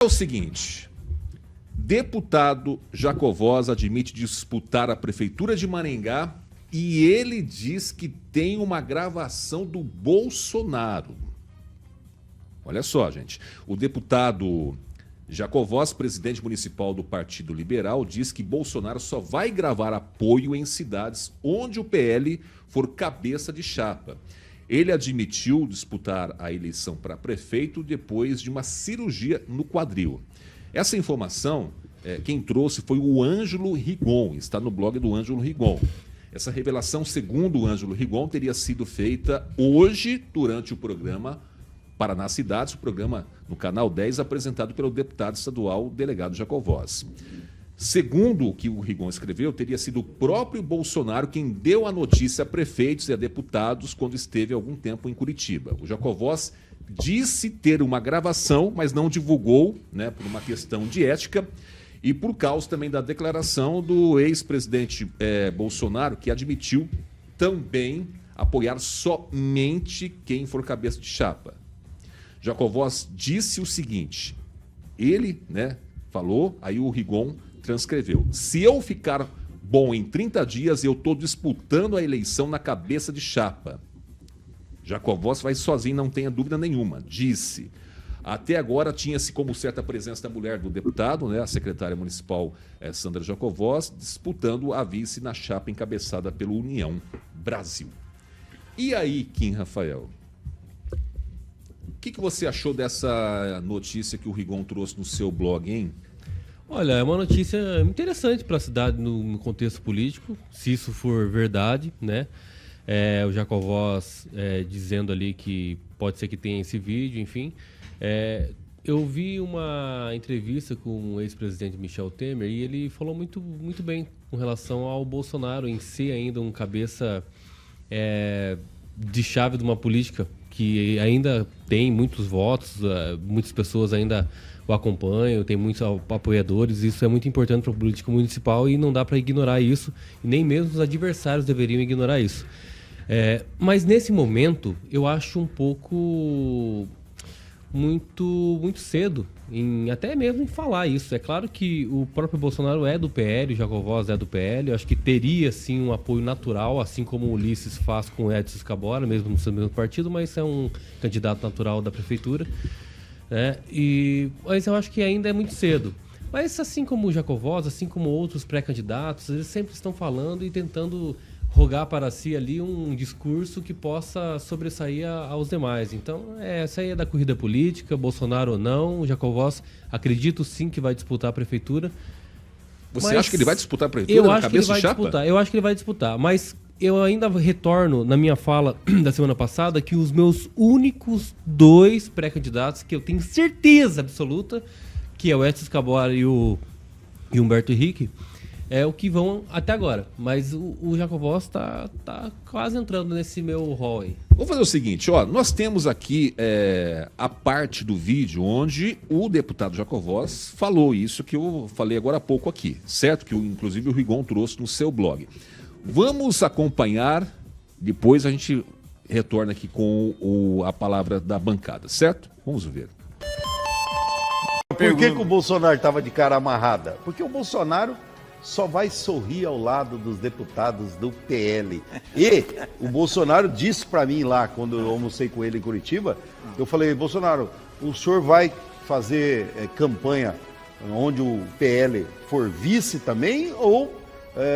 É o seguinte, deputado Jacovós admite disputar a prefeitura de Maringá e ele diz que tem uma gravação do Bolsonaro. Olha só, gente, o deputado Jacovós, presidente municipal do Partido Liberal, diz que Bolsonaro só vai gravar apoio em cidades onde o PL for cabeça de chapa. Ele admitiu disputar a eleição para prefeito depois de uma cirurgia no quadril. Essa informação, quem trouxe foi o Ângelo Rigon, está no blog do Ângelo Rigon. Essa revelação, segundo o Ângelo Rigon, teria sido feita hoje durante o programa Paraná Cidades, o programa no Canal 10, apresentado pelo deputado estadual delegado Jacovós. Segundo o que o Rigon escreveu, teria sido o próprio Bolsonaro quem deu a notícia a prefeitos e a deputados quando esteve há algum tempo em Curitiba. O Jacovós disse ter uma gravação, mas não divulgou, né, por uma questão de ética e por causa também da declaração do ex-presidente Bolsonaro, que admitiu também apoiar somente quem for cabeça de chapa. Jacovós disse o seguinte, ele, né, falou, aí o Rigon transcreveu: se eu ficar bom em 30 dias, eu estou disputando a eleição na cabeça de chapa. Jacovós vai sozinho, não tenha dúvida nenhuma, disse. Até agora tinha-se como certa presença da mulher do deputado, né, a secretária municipal Sandra Jacovós, disputando a vice na chapa encabeçada pelo União Brasil. E aí, Kim Rafael? O que você achou dessa notícia que o Rigon trouxe no seu blog, hein? Olha, é uma notícia interessante para a cidade no contexto político, se isso for verdade, né? O Jacovós dizendo ali que pode ser que tenha esse vídeo, enfim. Eu vi uma entrevista com o ex-presidente Michel Temer e ele falou muito, muito bem com relação ao Bolsonaro em ser ainda um cabeça de chave de uma política que ainda tem muitos votos, muitas pessoas ainda o acompanham, tem muitos apoiadores, isso é muito importante para a política municipal e não dá para ignorar isso, e nem mesmo os adversários deveriam ignorar isso. Mas nesse momento, eu acho um pouco muito cedo, até mesmo em falar isso. É claro que o próprio Bolsonaro é do PL, o Jacovós é do PL, eu acho que teria sim um apoio natural, assim como o Ulisses faz com o Edson Escabora, mesmo no seu mesmo partido, mas é um candidato natural da prefeitura. Mas eu acho que ainda é muito cedo. Mas assim como o Jacovós, assim como outros pré-candidatos, eles sempre estão falando e tentando rogar para si ali um discurso que possa sobressair aos demais. Então, essa aí é da corrida política, Bolsonaro ou não. O Jacovós, acredito sim que vai disputar a prefeitura. Você acha que ele vai disputar a prefeitura na cabeça de chapa? Eu acho que ele vai disputar, mas eu ainda retorno na minha fala da semana passada que os meus únicos 2 pré-candidatos, que eu tenho certeza absoluta, que é o Edson Escabora e o Humberto Henrique, é o que vão até agora. Mas o Jacovós tá quase entrando nesse meu rol aí. Vamos fazer o seguinte, ó, nós temos aqui a parte do vídeo onde o deputado Jacovós falou isso que eu falei agora há pouco aqui, certo? Que inclusive o Rigon trouxe no seu blog. Vamos acompanhar, depois a gente retorna aqui com a palavra da bancada, certo? Vamos ver. Por que o Bolsonaro estava de cara amarrada? Porque o Bolsonaro só vai sorrir ao lado dos deputados do PL. E o Bolsonaro disse para mim lá, quando eu almocei com ele em Curitiba, eu falei: Bolsonaro, o senhor vai fazer campanha onde o PL for vice também ou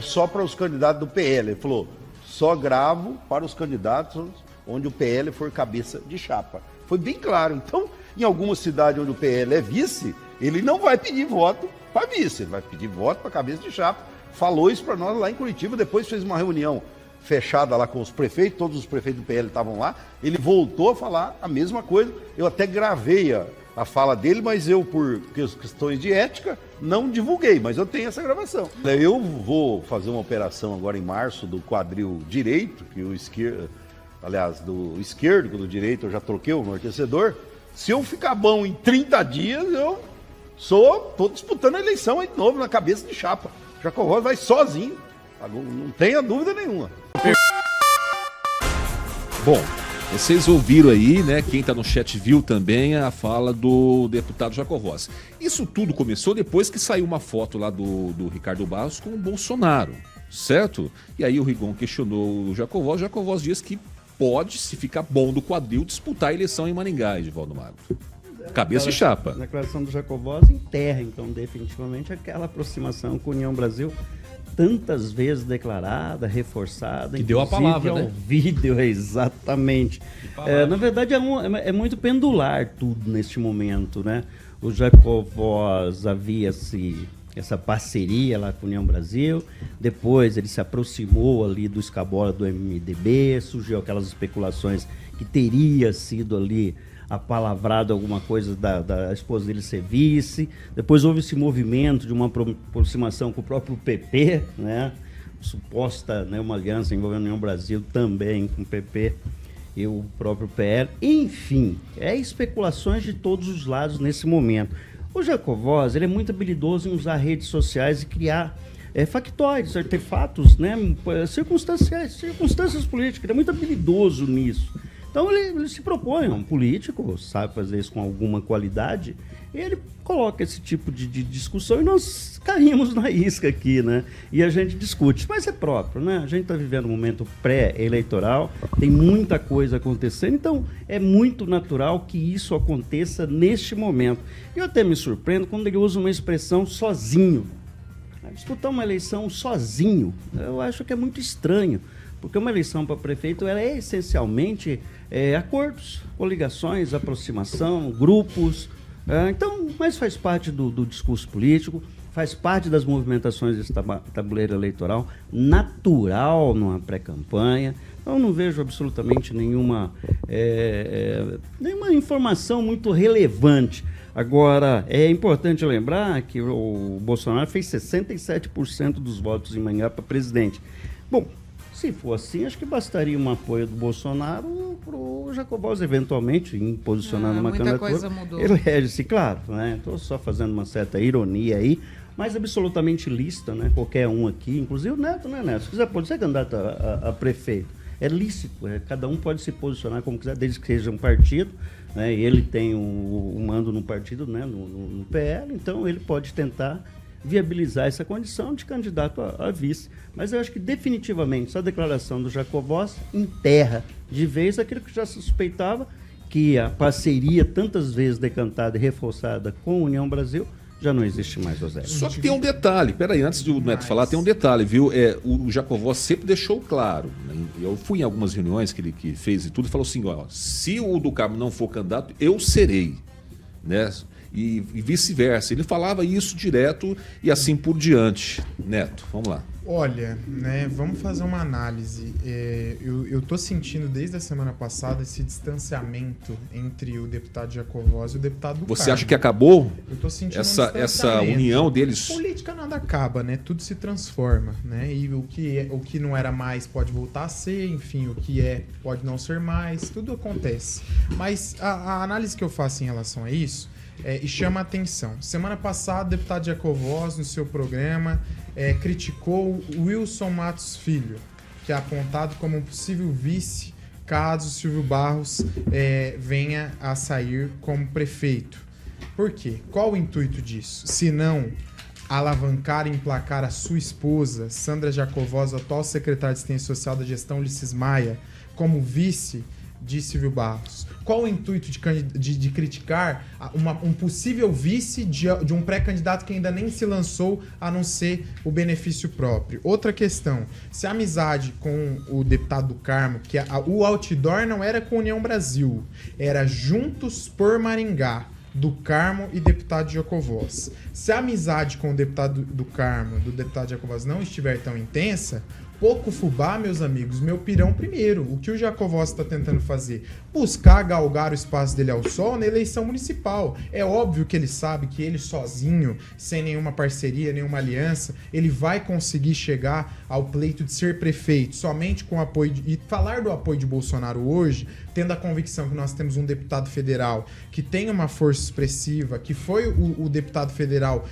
só para os candidatos do PL? Ele falou: só gravo para os candidatos onde o PL for cabeça de chapa. Foi bem claro. Então, em alguma cidade onde o PL é vice, ele não vai pedir voto para vice, ele vai pedir voto para cabeça de chapa. Falou isso para nós lá em Curitiba, depois fez uma reunião fechada lá com os prefeitos, todos os prefeitos do PL estavam lá, ele voltou a falar a mesma coisa. Eu até gravei a fala dele, mas eu, por questões de ética, não divulguei, mas eu tenho essa gravação. Eu vou fazer uma operação agora em março do quadril direito, que o esquerdo, aliás, do esquerdo, que do direito eu já troquei o amortecedor. Se eu ficar bom em 30 dias, eu estou disputando a eleição aí de novo na cabeça de chapa. Jacovós vai sozinho, não tenha dúvida nenhuma. Bom, Vocês ouviram aí, né? Quem está no chat viu também a fala do deputado Jacovós. Isso tudo começou depois que saiu uma foto lá do Ricardo Barros com o Bolsonaro, certo? E aí o Rigon questionou o Jacovós. O Jacovós diz que pode, se ficar bom do quadril, disputar a eleição em Maringá, Edivaldo Magro. Cabeça e chapa. A declaração do Jacovós enterra, então, definitivamente, aquela aproximação com a União Brasil, tantas vezes declarada, reforçada. Que deu a palavra, né? Vídeo, exatamente. Na verdade, é muito pendular tudo neste momento, né? O Jacovós havia-se essa parceria lá com a União Brasil, depois ele se aproximou ali do escabola do MDB, surgiu aquelas especulações que teria sido ali apalavrado alguma coisa da esposa dele ser vice. Depois houve esse movimento de uma aproximação com o próprio PP, né? Suposta, né, uma aliança envolvendo a União Brasil também com o PP e o próprio PL. Enfim, especulações de todos os lados nesse momento. O Jacovós, ele é muito habilidoso em usar redes sociais e criar factóides, artefatos, né, circunstâncias políticas. Ele é muito habilidoso nisso. Então ele se propõe, um político, sabe fazer isso com alguma qualidade, e ele coloca esse tipo de discussão e nós caímos na isca aqui, né? E a gente discute, mas é próprio, né? A gente está vivendo um momento pré-eleitoral, tem muita coisa acontecendo, então é muito natural que isso aconteça neste momento. Eu até me surpreendo quando ele usa uma expressão sozinho. Disputar uma eleição sozinho, eu acho que é muito estranho. Porque uma eleição para prefeito ela é essencialmente acordos, coligações, aproximação, grupos. Então, mas faz parte do discurso político, faz parte das movimentações desse tabuleiro eleitoral, natural numa pré-campanha. Então, não vejo absolutamente nenhuma informação muito relevante. Agora, é importante lembrar que o Bolsonaro fez 67% dos votos em Maringá para presidente. Bom, se for assim, acho que bastaria um apoio do Bolsonaro para o Jacovós, eventualmente, em posicionar numa candidatura. Muita coisa mudou. Ele elege-se, claro, né? Estou só fazendo uma certa ironia aí, mas absolutamente lícita, né? Qualquer um aqui, inclusive o Neto, né, Neto? Se quiser, pode ser candidato a prefeito. É lícito, cada um pode se posicionar como quiser, desde que seja um partido, né? Ele tem um mando no partido, né? No PL, então ele pode tentar viabilizar essa condição de candidato a vice. Mas eu acho que definitivamente essa declaração do Jacovós enterra de vez aquilo que já se suspeitava, que a parceria tantas vezes decantada e reforçada com a União Brasil já não existe mais, José. Só que tem um detalhe, peraí, antes do Neto falar, tem um detalhe, viu? O Jacovós sempre deixou claro, né? Eu fui em algumas reuniões que ele fez e tudo, e falou assim, ó, se o do Carmo não for candidato, eu serei, né? E vice-versa. Ele falava isso direto e assim por diante. Neto, vamos lá. Olha, né, vamos fazer uma análise. Eu tô sentindo desde a semana passada esse distanciamento entre o deputado Jacovós e o deputado do Você Carmo. acha que acabou Eu tô sentindo essa união deles? Política nada acaba, né? Tudo se transforma, né? E o que não era mais pode voltar a ser, enfim, o que pode não ser mais, tudo acontece. Mas a análise que eu faço em relação a isso e chama a atenção. Semana passada, o deputado Jacovós, no seu programa, criticou o Wilson Matos Filho, que é apontado como um possível vice caso Silvio Barros venha a sair como prefeito. Por quê? Qual o intuito disso? Se não alavancar e emplacar a sua esposa, Sandra Jacovós, atual secretária de Assistência Social da gestão Ulisses Maia, como vice de Silvio Barros? Qual o intuito de criticar um possível vice de um pré-candidato que ainda nem se lançou, a não ser o benefício próprio? Outra questão, se a amizade com o deputado do Carmo, que o outdoor não era com a União Brasil, era Juntos por Maringá, do Carmo e deputado Jacovós. Se a amizade com o deputado do Carmo, do deputado Jacovós, não estiver tão intensa, pouco fubá, meus amigos, meu pirão primeiro. O que o Jacovós está tentando fazer? buscar galgar o espaço dele ao sol na eleição municipal. É óbvio que ele sabe que ele sozinho, sem nenhuma parceria, nenhuma aliança, ele vai conseguir chegar ao pleito de ser prefeito somente com apoio e falar do apoio de Bolsonaro hoje, tendo a convicção que nós temos um deputado federal que tem uma força expressiva, que foi o deputado federal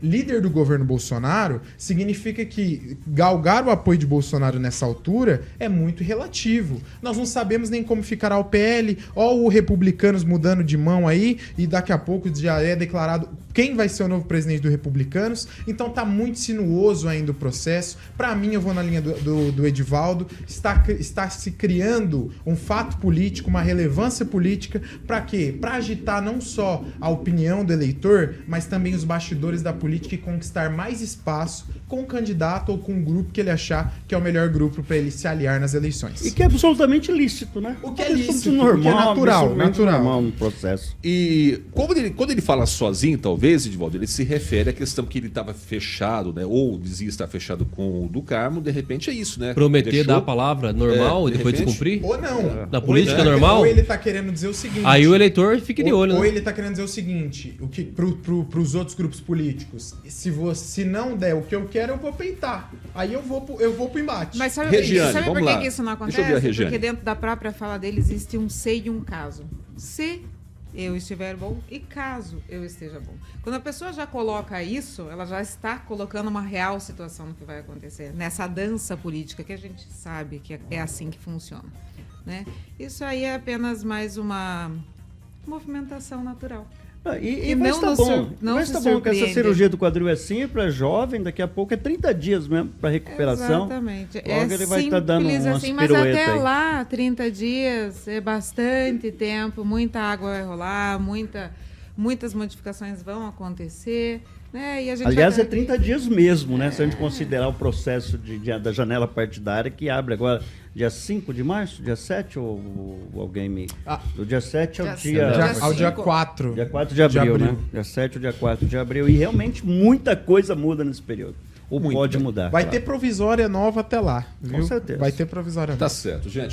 líder do governo Bolsonaro, significa que galgar o apoio de Bolsonaro nessa altura é muito relativo. Nós não sabemos nem como ficará o PL, ó o Republicanos mudando de mão aí, e daqui a pouco já é declarado quem vai ser o novo presidente do Republicanos. Então tá muito sinuoso ainda o processo. Para mim, eu vou na linha do Edivaldo. Está se criando um fato político, uma relevância política. Para quê? Para agitar não só a opinião do eleitor, mas também os bastidores da política e conquistar mais espaço com o candidato ou com o grupo que ele achar que é o melhor grupo para ele se aliar nas eleições. E que é absolutamente lícito, né? O que é lícito, normal, o que é natural, normal no processo. E quando ele fala sozinho, talvez, Edivaldo, ele se refere à questão que ele estava fechado, né? Ou dizia estar fechado com o do Carmo, de repente é isso, né? Prometer dar a palavra normal e depois descumprir? Ou não. Na política Ou ele, normal? Ou ele tá querendo dizer o seguinte... Aí o eleitor fica de olho, Ou né? ele tá querendo dizer o seguinte, o que pros outros grupos políticos, se não der o que eu quero, eu vou peitar. Aí eu vou pro embate. Mas sabe, Regiane, sabe por vamos lá. que isso não acontece? Deixa eu ver a Regiane. Porque dentro da própria fala dele existe um se e um caso. Se eu estiver bom e caso eu esteja bom. Quando a pessoa já coloca isso, ela já está colocando uma real situação no que vai acontecer. Nessa dança política que a gente sabe que é assim que funciona, né? Isso aí é apenas mais uma movimentação natural. E não vai estar nos bom. sur- não Vai se estar bom que essa surpreende. cirurgia do quadril é simples, jovem, daqui a pouco é 30 dias mesmo para recuperação. Exatamente. Logo ele vai estar dando simples umas assim, mas piruetas até aí. lá, 30 dias é bastante tempo, muita água vai rolar, muitas modificações vão acontecer, né? E a gente Aliás, vai é 30 dias mesmo, né? Se a gente considerar o processo da janela partidária que abre agora dia 5 de março, dia 7, ou alguém me... Do dia 7 ao Ao dia cinco. 4. Dia 4 de abril, né? Dia 7 ou dia 4 de abril. E realmente muita coisa muda nesse período. Ou Muito. pode mudar. Vai claro. ter provisória nova até lá, viu? certeza. Vai ter provisória nova. Tá certo, gente.